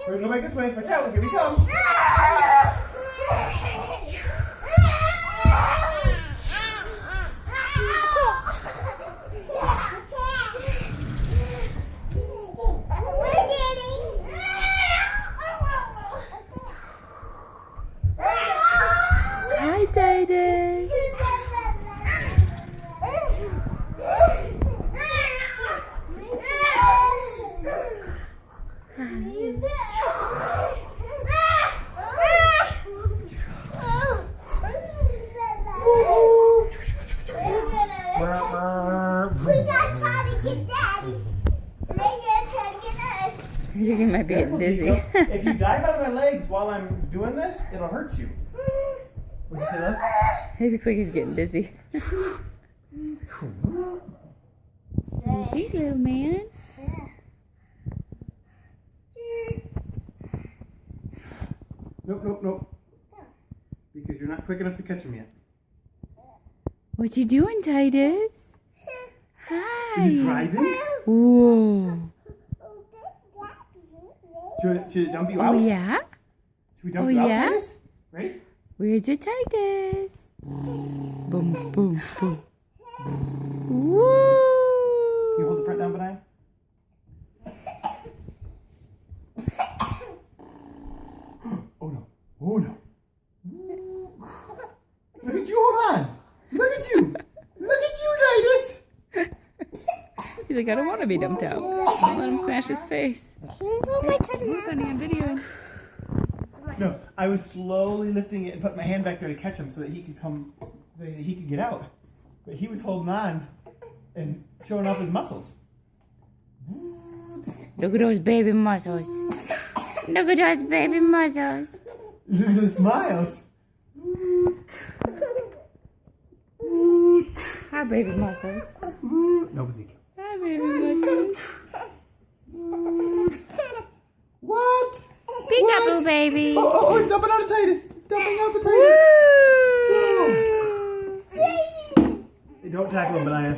We're gonna go back this way. Watch out, here we come. Hi, Daddy. You might be getting dizzy. If you dive out of my legs while I'm doing this, it'll hurt you. What'd you say, love? He looks like he's getting dizzy. Hey, little man. Nope. Because you're not quick enough to catch him yet. What you doing, Titus? Hi. Are you driving? Whoa. Should it dump you out? Oh, yeah? Should we dump you out, yeah? Titus? Ready? Where's your Titus? Boom, boom, boom. Woo. Can you hold the front down, Benaya? Oh no. Look at you, hold on. Look at you, Titus. He's like, I don't want to be dumped out. Don't let him smash his face. We're funny on video. No, I was slowly lifting it and putting my hand back there to catch him so that he could come, so that he could get out. But he was holding on and showing off his muscles. Look at those baby muscles. Look at those baby muscles. Look at the smiles. Hi, baby muscles. No, Ezekiel. Hi, baby muscles. What? Peekaboo, baby. Oh, it's dumping out of Titus. Dumping out the Titus. Hey, don't tackle him, Benaya.